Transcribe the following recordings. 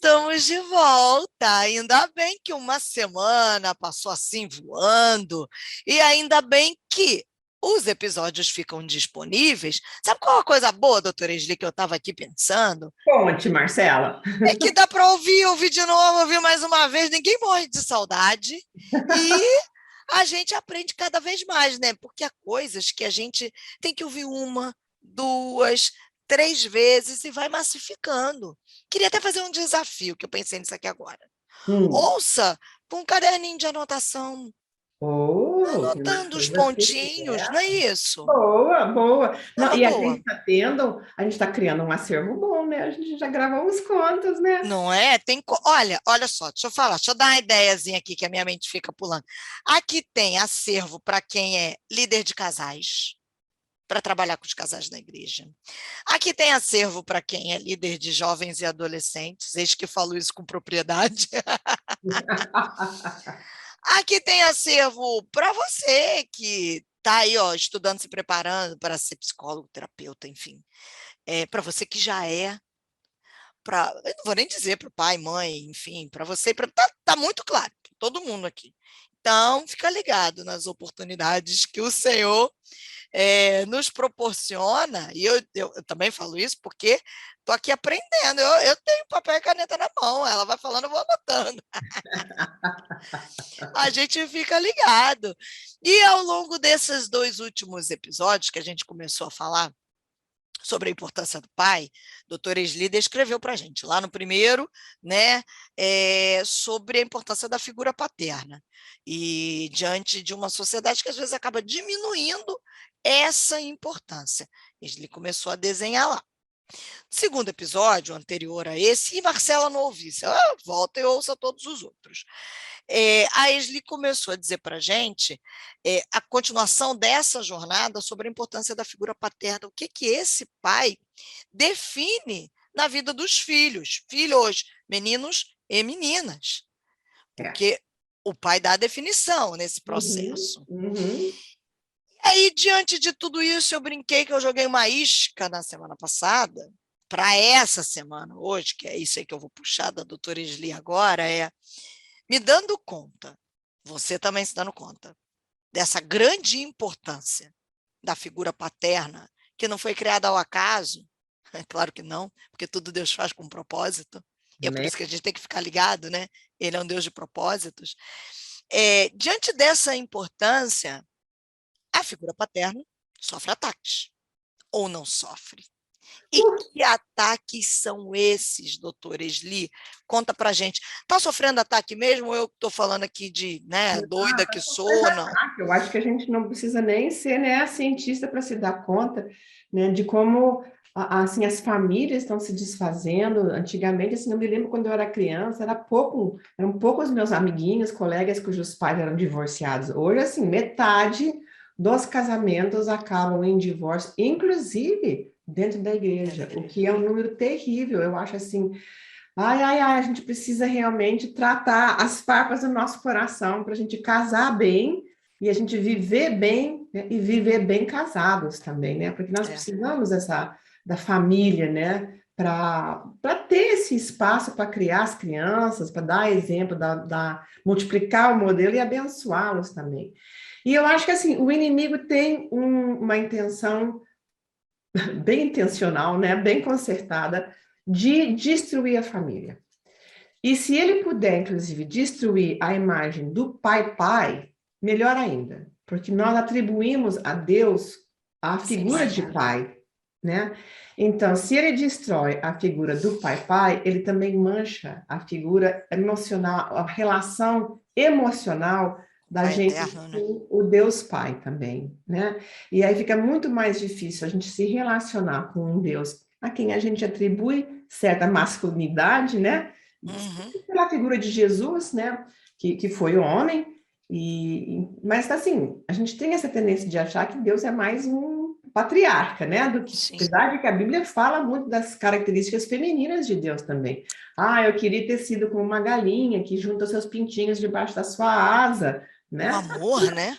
Estamos de volta. Ainda bem que uma semana passou assim voando, e ainda bem que os episódios ficam disponíveis. Sabe qual é a coisa boa, doutora Esli, que eu estava aqui pensando? Conte, Marcela. É que dá para ouvir de novo, ouvir mais uma vez, ninguém morre de saudade e a gente aprende cada vez mais, né? Porque há coisas que a gente tem que ouvir uma, duas, três vezes e vai massificando. Queria até fazer um desafio, que eu pensei nisso aqui agora. Hum. Ouça com um caderninho de anotação, Oh, tem uma anotando os coisa pontinhos, não é especial. isso? Boa, boa. É Não, uma e a gente boa. está a gente está criando um acervo bom, né? A gente já gravou uns contos, né? Não é? Olha só, deixa eu falar, deixa eu dar uma ideiazinha aqui que a minha mente fica pulando. Aqui tem acervo para quem é líder de casais, para trabalhar com os casais da igreja. Aqui tem acervo para quem é líder de jovens e adolescentes, eis que falo isso com propriedade. Aqui tem acervo para você que está aí, ó, estudando, se preparando para ser psicólogo, terapeuta, enfim. Para você que já é, eu não vou nem dizer para o pai, mãe, enfim, para você, tá muito claro, pra todo mundo aqui. Então, fica ligado nas oportunidades que o Senhor nos proporciona, e eu também falo isso porque estou aqui aprendendo, eu tenho papel e caneta na mão, ela vai falando, eu vou anotando. A gente fica ligado. E ao longo desses dois últimos episódios que a gente começou a falar sobre a importância do pai, doutora Esli descreveu para a gente, lá no primeiro, né, sobre a importância da figura paterna. E diante de uma sociedade que às vezes acaba diminuindo essa importância. Esli começou a desenhar lá. Segundo episódio, anterior a esse, e Marcela não ouvisse, volta e ouça todos os outros. A Esli começou a dizer para a gente a continuação dessa jornada sobre a importância da figura paterna, o que, que esse pai define na vida dos filhos, meninos e meninas, É. porque o pai dá a definição nesse Uhum, processo. uhum. E aí, diante de tudo isso, eu brinquei que eu joguei uma isca na semana passada, para essa semana, hoje, que é isso aí que eu vou puxar da doutora Esli agora, me dando conta, você também se dando conta, dessa grande importância da figura paterna, que não foi criada ao acaso, é claro que não, porque tudo Deus faz com um propósito, e é por Né? isso que a gente tem que ficar ligado, né? Ele é um Deus de propósitos. Diante dessa importância, a figura paterna sofre ataques, ou não sofre. E que ataques são esses, doutora Esli? Conta pra gente. Está sofrendo ataque mesmo ou eu estou falando aqui de doida que Mas sou? Não. eu acho que a gente não precisa nem ser, né, cientista para se dar conta, né, de como assim as famílias estão se desfazendo. Antigamente, assim, eu me lembro quando eu era criança, eram poucos meus amiguinhos, colegas cujos pais eram divorciados. Hoje, assim, metade dos casamentos acabam em divórcio, inclusive dentro da igreja, o que é um número terrível. Eu acho assim, ai, ai, ai, a gente precisa realmente tratar as farpas do nosso coração para a gente casar bem e a gente viver bem, né? E viver bem casados também, né? Porque nós É, precisamos da família, né? Para ter esse espaço para criar as crianças, para dar exemplo, multiplicar o modelo e abençoá-los também. E eu acho que assim, o inimigo tem uma intenção bem intencional, né? Bem concertada de destruir a família. E se ele puder, inclusive, destruir a imagem do pai-pai, melhor ainda, porque nós atribuímos a Deus a sim, figura de sim. pai, né? Então, se ele destrói a figura do pai-pai, ele também mancha a figura emocional, a relação emocional da Pai gente eterno, né? com o Deus Pai também, né? E aí fica muito mais difícil a gente se relacionar com um Deus a quem a gente atribui certa masculinidade, né? Uhum. Pela figura de Jesus, né, que foi homem, mas assim, a gente tem essa tendência de achar que Deus é mais um patriarca, né, do que, Sim. apesar de que a Bíblia fala muito das características femininas de Deus também. Ah, eu queria ter sido como uma galinha que junta seus pintinhos debaixo da sua asa, Um né? amor, né?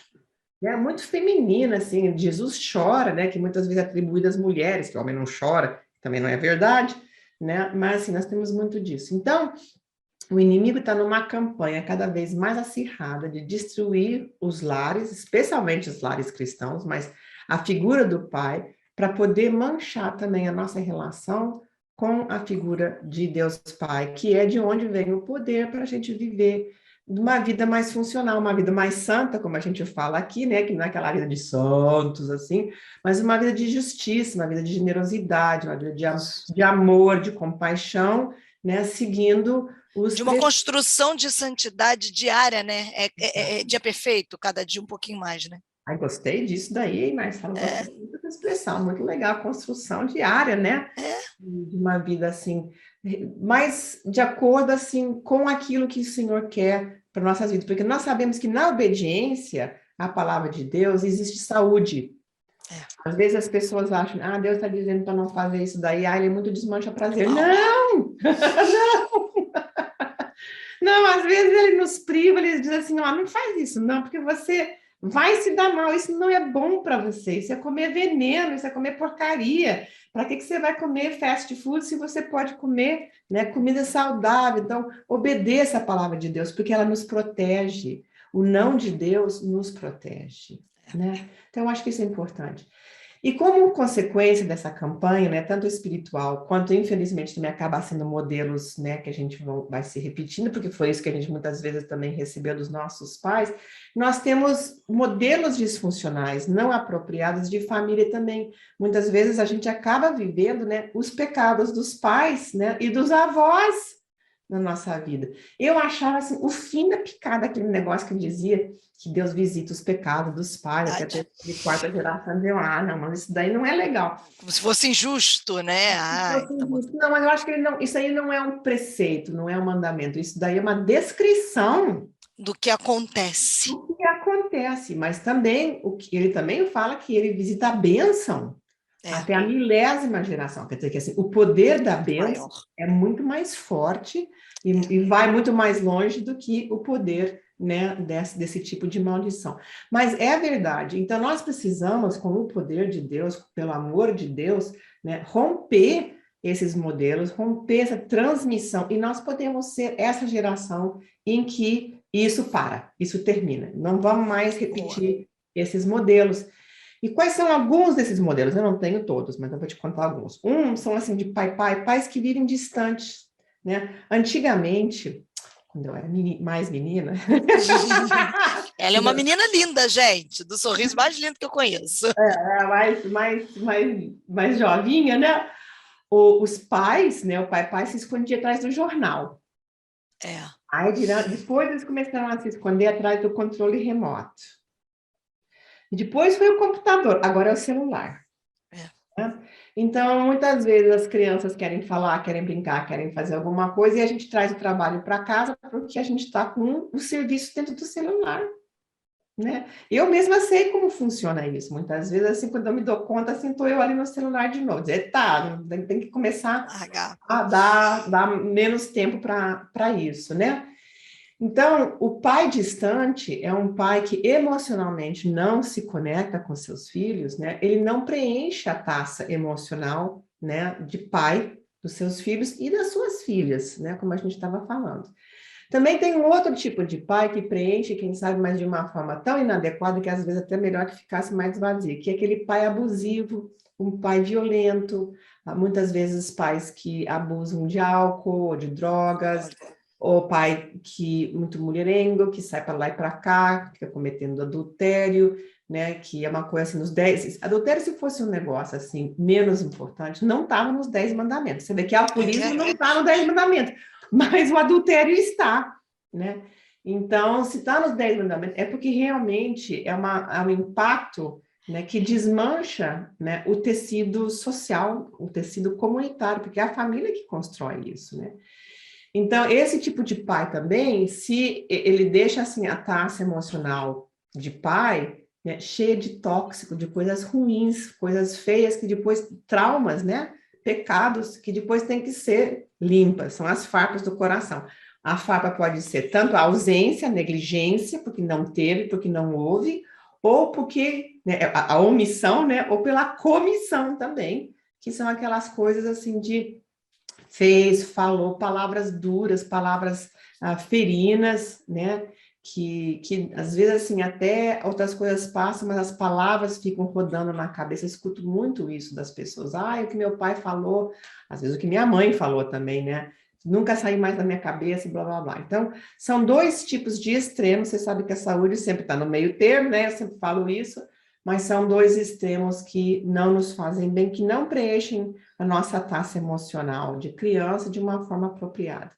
É muito feminina, assim, Jesus chora, né, que muitas vezes é atribuído às mulheres, que o homem não chora, também não é verdade, né? Mas, assim, nós temos muito disso. Então, o inimigo está numa campanha cada vez mais acirrada de destruir os lares, especialmente os lares cristãos, mas a figura do pai, para poder manchar também a nossa relação com a figura de Deus Pai, que é de onde vem o poder para a gente viver uma vida mais funcional, uma vida mais santa, como a gente fala aqui, né? Que não é aquela vida de santos, assim, mas uma vida de justiça, uma vida de generosidade, uma vida de amor, de compaixão, né? Seguindo os De uma construção de santidade diária, né? Dia perfeito, cada dia um pouquinho mais, né? Ai, gostei disso daí, Marcelo, É, gostei muito dessa expressão, muito legal, construção diária, né? é, De uma vida assim, mais de acordo assim com aquilo que o Senhor quer para nossas vidas, porque nós sabemos que na obediência à palavra de Deus existe saúde. é. Às vezes as pessoas acham, ah, Deus está dizendo para não fazer isso daí, ah, ele é muito desmancha prazer. Uau. Não! Não, às vezes ele nos priva, ele diz assim, ó, não faz isso, não, porque você vai se dar mal, isso não é bom para você, isso é comer veneno, isso é comer porcaria. Para que você vai comer fast food se você pode comer, né, comida saudável? Então, obedeça a palavra de Deus, porque ela nos protege. O não de Deus nos protege, né? Então, eu acho que isso é importante. E como consequência dessa campanha, né, tanto espiritual quanto, infelizmente, também acaba sendo modelos, né, que a gente vai se repetindo, porque foi isso que a gente muitas vezes também recebeu dos nossos pais, nós temos modelos disfuncionais, não apropriados de família também. Muitas vezes a gente acaba vivendo, né, os pecados dos pais, né, e dos avós na nossa vida. Eu achava assim, o fim da picada, aquele negócio que eu dizia, que Deus visita os pecados dos pais, até Verdade. ter de quarta geração, eu, não, mas isso daí não é legal. Como se fosse injusto, né? Ai, tá bom. Não, mas eu acho que isso aí não é um preceito, não é um mandamento, isso daí é uma descrição Do que acontece. do que acontece, mas também ele também fala que ele visita a bênção É, até a milésima geração. Quer dizer que assim, o poder da muito bênção maior. é muito mais forte É. e vai muito mais longe do que o poder, né, desse tipo de maldição. Mas é verdade. Então, nós precisamos, com o poder de Deus, pelo amor de Deus, né, romper esses modelos, romper essa transmissão. E nós podemos ser essa geração em que isso para, isso termina. Não vamos mais Boa. repetir esses modelos. E quais são alguns desses modelos? Eu não tenho todos, mas eu vou te contar alguns. São assim de pais que vivem distantes, né? Antigamente, quando eu era mais menina, Ela é uma menina linda, gente, do sorriso mais lindo que eu conheço. era mais jovinha, né? Os pais, né? O pai se escondia atrás do jornal. É. Aí depois eles começaram a se esconder atrás do controle remoto. Depois foi o computador, agora é o celular. É. Né? Então, muitas vezes as crianças querem falar, querem brincar, querem fazer alguma coisa e a gente traz o trabalho para casa porque a gente está com o serviço dentro do celular. Né? Eu mesma sei como funciona isso. Muitas vezes, assim, quando eu me dou conta, assim, estou eu ali no celular de novo. Dizer, tá, tem que começar Largar. a dar menos tempo para isso, né? Então, o pai distante é um pai que emocionalmente não se conecta com seus filhos, né? Ele não preenche a taça emocional, né, de pai dos seus filhos e das suas filhas, né, como a gente estava falando. Também tem um outro tipo de pai que preenche, quem sabe, mas de uma forma tão inadequada que às vezes até melhor que ficasse mais vazio, que é aquele pai abusivo, um pai violento, muitas vezes pais que abusam de álcool, de drogas, ou pai que muito mulherengo, que sai para lá e para cá, fica cometendo adultério, né? Que é uma coisa assim, nos 10. Adultério, se fosse um negócio assim, menos importante, não estava nos 10 mandamentos. Você vê que alcoolismo não está nos 10 mandamentos, mas o adultério está, né? Então, se está nos 10 mandamentos, é porque realmente é um impacto, né, que desmancha, né, o tecido social, o tecido comunitário, porque é a família que constrói isso, né? Então, esse tipo de pai também, se ele deixa assim a taça emocional de pai, né, cheia de tóxico, de coisas ruins, coisas feias, que depois, traumas, né? Pecados que depois têm que ser limpas, são as farpas do coração. A farpa pode ser tanto a ausência, a negligência, porque não teve, porque não houve, ou porque, né, a omissão, né? Ou pela comissão também, que são aquelas coisas assim de fez, falou palavras duras, palavras ferinas, né? Que às vezes, assim, até outras coisas passam, mas as palavras ficam rodando na cabeça. Eu escuto muito isso das pessoas. Ah, o que meu pai falou, às vezes o que minha mãe falou também, né? Nunca saiu mais da minha cabeça, blá, blá, blá. Então, são dois tipos de extremos. Você sabe que a saúde sempre está no meio termo, né? Eu sempre falo isso, mas são dois extremos que não nos fazem bem, que não preenchem a nossa taça emocional de criança de uma forma apropriada.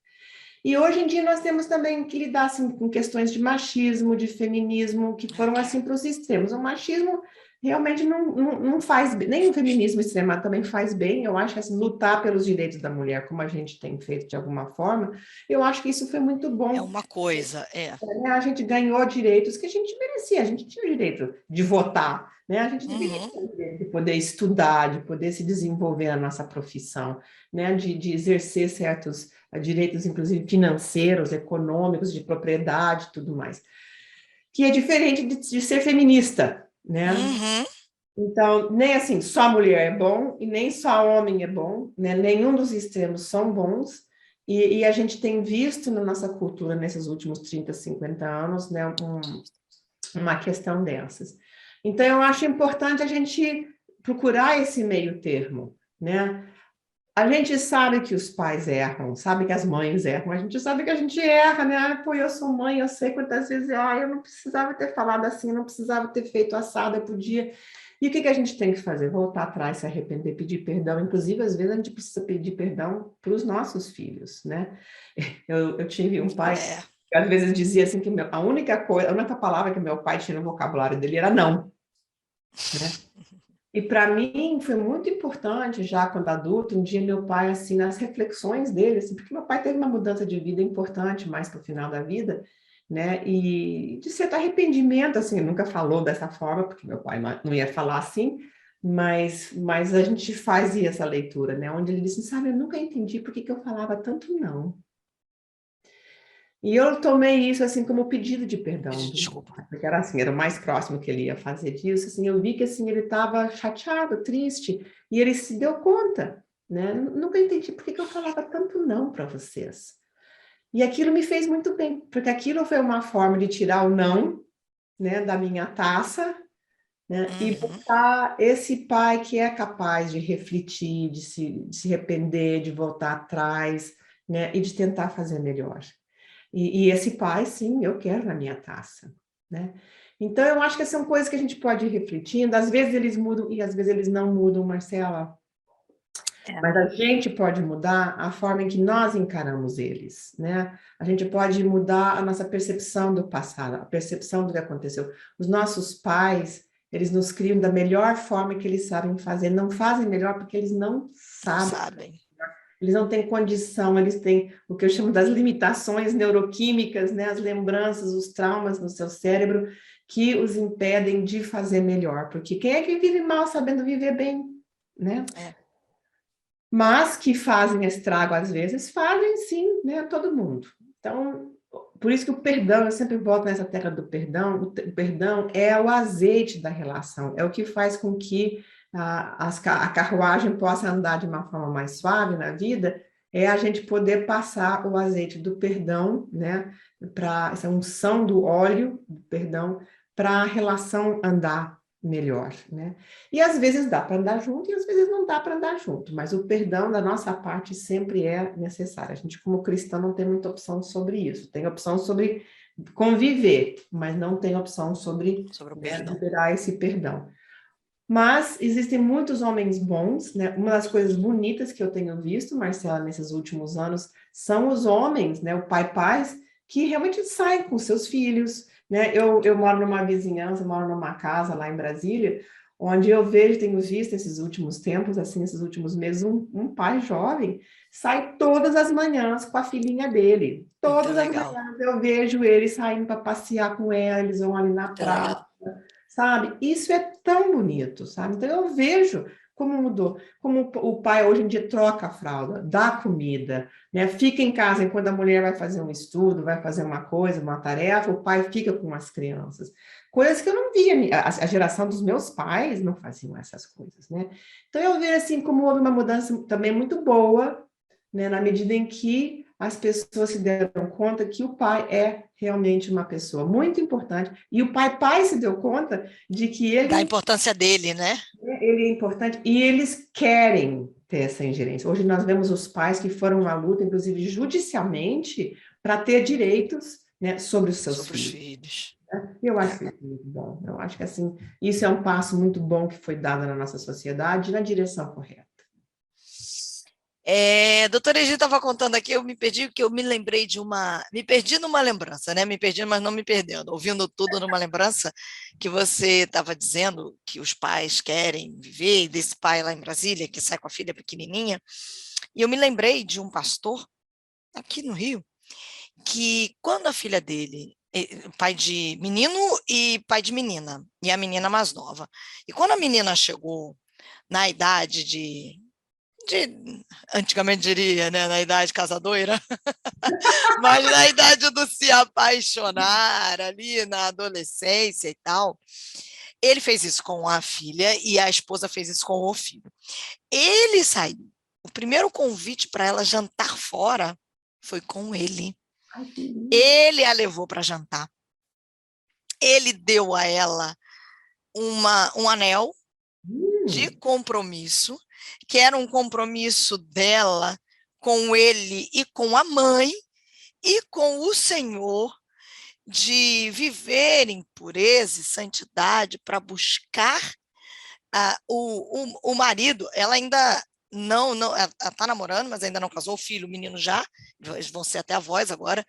E hoje em dia nós temos também que lidar assim, com questões de machismo, de feminismo, que foram assim para os extremos. O machismo realmente não faz bem, nem o feminismo extremo também faz bem. Eu acho que assim, lutar pelos direitos da mulher, como a gente tem feito de alguma forma, eu acho que isso foi muito É bom. uma coisa, Né? A gente ganhou direitos que a gente merecia, a gente tinha o direito de votar, né? A gente deveria Uhum. ter o direito de poder estudar, de poder se desenvolver na nossa profissão, né? De exercer certos direitos, inclusive financeiros, econômicos, de propriedade e tudo mais. Que é diferente de ser feminista, né? Uhum. Então, nem assim, só mulher é bom e nem só homem é bom, né? Nenhum dos extremos são bons. E a gente tem visto na nossa cultura, nesses últimos 30, 50 anos, né, uma questão dessas. Então, eu acho importante a gente procurar esse meio termo, né? A gente sabe que os pais erram, sabe que as mães erram, a gente sabe que a gente erra, né? Ah, pô, eu sou mãe, eu sei quantas vezes, eu não precisava ter falado assim, eu não precisava ter feito assado, eu podia. E o que a gente tem que fazer? Voltar atrás, se arrepender, pedir perdão. Inclusive, às vezes, a gente precisa pedir perdão para os nossos filhos, né? Eu tive um pai É. que às vezes dizia assim que a única coisa, a única palavra que meu pai tinha no vocabulário dele era não, né? E para mim foi muito importante, já quando adulto, um dia meu pai, assim, nas reflexões dele, assim, porque meu pai teve uma mudança de vida importante mais para o final da vida, né? E de certo arrependimento, assim, nunca falou dessa forma, porque meu pai não ia falar assim, mas a gente fazia essa leitura, né? Onde ele disse, sabe, eu nunca entendi por que eu falava tanto não. E eu tomei isso assim como pedido de perdão, Desculpa. porque era assim, era o mais próximo que ele ia fazer disso, assim, eu vi que assim ele estava chateado, triste, e ele se deu conta, né? Nunca entendi por que eu falava tanto não para vocês. E aquilo me fez muito bem, porque aquilo foi uma forma de tirar o não, né, da minha taça, né, e Uhum. botar esse pai que é capaz de refletir, de se arrepender, de voltar atrás, né, e de tentar fazer melhor. E esse pai, sim, eu quero na minha taça, né? Então, eu acho que são coisas que a gente pode ir refletindo. Às vezes eles mudam e às vezes eles não mudam, Marcela. É. Mas a gente pode mudar a forma em que nós encaramos eles, né? A gente pode mudar a nossa percepção do passado, a percepção do que aconteceu. Os nossos pais, eles nos criam da melhor forma que eles sabem fazer. Não fazem melhor porque eles não Não sabem. sabem. Eles não têm condição, eles têm o que eu chamo das limitações neuroquímicas, né? As lembranças, os traumas no seu cérebro que os impedem de fazer melhor. Porque quem é que vive mal sabendo viver bem, né? É. Mas que fazem estrago às vezes, fazem sim, né? Todo mundo. Então, por isso que o perdão, eu sempre volto nessa tecla do perdão, o perdão é o azeite da relação, é o que faz com que a carruagem possa andar de uma forma mais suave na vida, é a gente poder passar o azeite do perdão, né, para essa unção do óleo, do perdão, para a relação andar melhor, né? E às vezes dá para andar junto e às vezes não dá para andar junto, mas o perdão da nossa parte sempre é necessário. A gente, como cristão, não tem muita opção sobre isso. Tem opção sobre conviver, mas não tem opção sobre, Sobre o né, perdão. liberar esse perdão. Mas existem muitos homens bons, né? Uma das coisas bonitas que eu tenho visto, Marcela, nesses últimos anos, são os homens, né? O pai-pais, que realmente saem com seus filhos, né? Eu moro numa vizinhança, moro numa casa lá em Brasília, onde eu vejo, tenho visto esses últimos tempos, assim, esses últimos meses, um pai jovem sai todas as manhãs com a filhinha dele. Muito Todas as legal. manhãs eu vejo ele saindo para passear com ela, eles vão ali na Muito praia, legal. sabe? Isso é tão bonito, sabe? Então eu vejo como mudou, como o pai hoje em dia troca a fralda, dá comida, né? Fica em casa enquanto a mulher vai fazer um estudo, vai fazer uma coisa, uma tarefa, o pai fica com as crianças. Coisas que eu não via, a geração dos meus pais não faziam essas coisas, né? Então eu vejo assim como houve uma mudança também muito boa, né, na medida em que as pessoas se deram conta que o pai é realmente uma pessoa muito importante, e o pai se deu conta de que Da importância dele, né? ele é importante, e eles querem ter essa ingerência. Hoje nós vemos os pais que foram à luta, inclusive judicialmente, para ter direitos, né, sobre os seus Sobre os filhos. filhos. Eu acho isso muito bom. Eu acho que assim, isso é um passo muito bom que foi dado na nossa sociedade na direção correta. Doutora Egi estava contando aqui, eu me perdi, porque eu me lembrei de uma. Me perdi numa lembrança, né? Me perdi, mas não me perdendo. Ouvindo tudo numa lembrança que você estava dizendo que os pais querem viver, e desse pai lá em Brasília, que sai com a filha pequenininha. E eu me lembrei de um pastor, aqui no Rio, que quando a filha dele, pai de menino e pai de menina, e a menina mais nova, e quando a menina chegou na idade antigamente diria, né, na idade casadoira, mas na idade do se apaixonar, ali na adolescência e tal, ele fez isso com a filha e a esposa fez isso com o filho. Ele saiu. O primeiro convite para ela jantar fora foi com ele. Ai, que lindo. Ele a levou para jantar. Ele deu a ela um anel de compromisso, que era um compromisso dela com ele e com a mãe e com o Senhor, de viver em pureza e santidade para buscar o marido. Ela ainda não ela está namorando, mas ainda não casou, o filho, o menino já, eles vão ser até avós agora,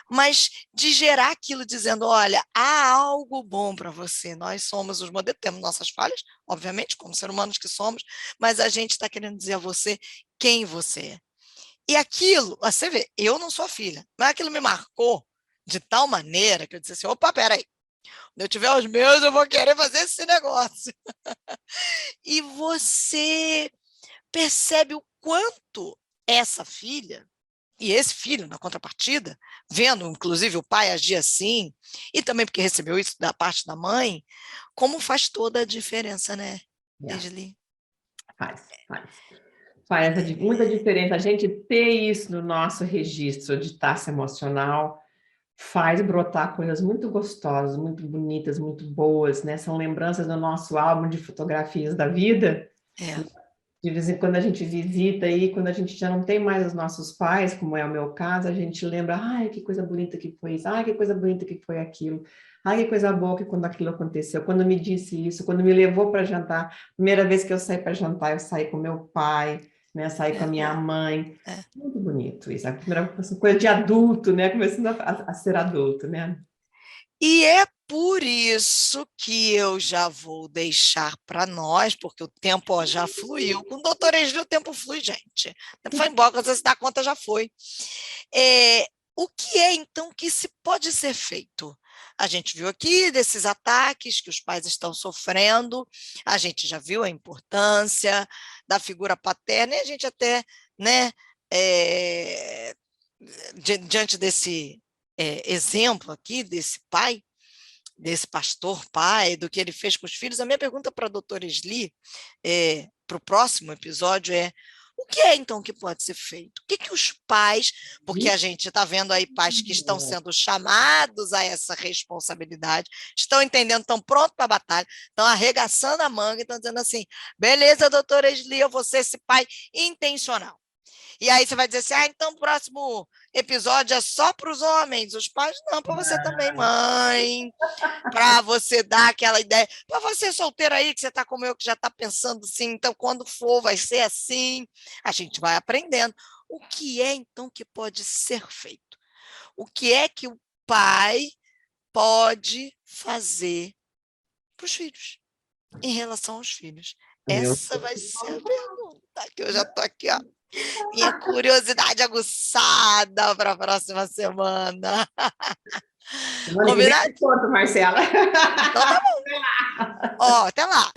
mas de gerar aquilo dizendo, olha, há algo bom para você, nós somos os modelos, temos nossas falhas, obviamente, como seres humanos que somos, mas a gente está querendo dizer a você quem você é. E aquilo, você vê, eu não sou filha, mas aquilo me marcou de tal maneira que eu disse assim, opa, peraí, quando eu tiver os meus, eu vou querer fazer esse negócio. E você percebe o quanto essa filha e esse filho, na contrapartida, vendo inclusive o pai agir assim, e também porque recebeu isso da parte da mãe, como faz toda a diferença, né, É, Esli? faz. Faz muita diferença. A gente ter isso no nosso registro de taxa emocional faz brotar coisas muito gostosas, muito bonitas, muito boas, né? São lembranças do nosso álbum de fotografias da vida. É, De vez em quando a gente visita aí, quando a gente já não tem mais os nossos pais, como é o meu caso, a gente lembra, ai, que coisa bonita que foi isso, ai, que coisa bonita que foi aquilo, ai, que coisa boa que quando aquilo aconteceu, quando me disse isso, quando me levou para jantar, primeira vez que eu saí para jantar, eu saí com meu pai, né, saí com a minha mãe, é. muito bonito isso, a primeira coisa de adulto, né, começando a ser adulto, né. E é por isso que eu já vou deixar para nós, porque o tempo ó, já fluiu. Com o doutor Egílio, o tempo flui, gente. O tempo foi embora, quando você se dá conta, já foi. O que é, então, que se pode ser feito? A gente viu aqui desses ataques que os pais estão sofrendo, a gente já viu a importância da figura paterna, e a gente até, né, diante desse exemplo aqui, desse pai, desse pastor pai, do que ele fez com os filhos, a minha pergunta para a doutora Esli, para o próximo episódio é, o que é, então, que pode ser feito? O que, que os pais, porque a gente está vendo aí pais que estão sendo chamados a essa responsabilidade, estão entendendo, estão prontos para a batalha, estão arregaçando a manga e estão dizendo assim, beleza, doutora Esli, eu vou ser esse pai intencional. E aí você vai dizer assim, então o próximo episódio é só para os homens, os pais não, para você também, mãe, para você dar aquela ideia, para você solteira aí, que você está como eu, que já está pensando assim, então quando for vai ser assim, a gente vai aprendendo. O que é então que pode ser feito? O que é que o pai pode fazer para os filhos, em relação aos filhos? Meu, Essa vai ser a pergunta, que eu já estou aqui, ó. Minha curiosidade aguçada para a próxima semana. semana que vem Combinado? eu conto, Marcela. Então tá bom. Ó, até lá.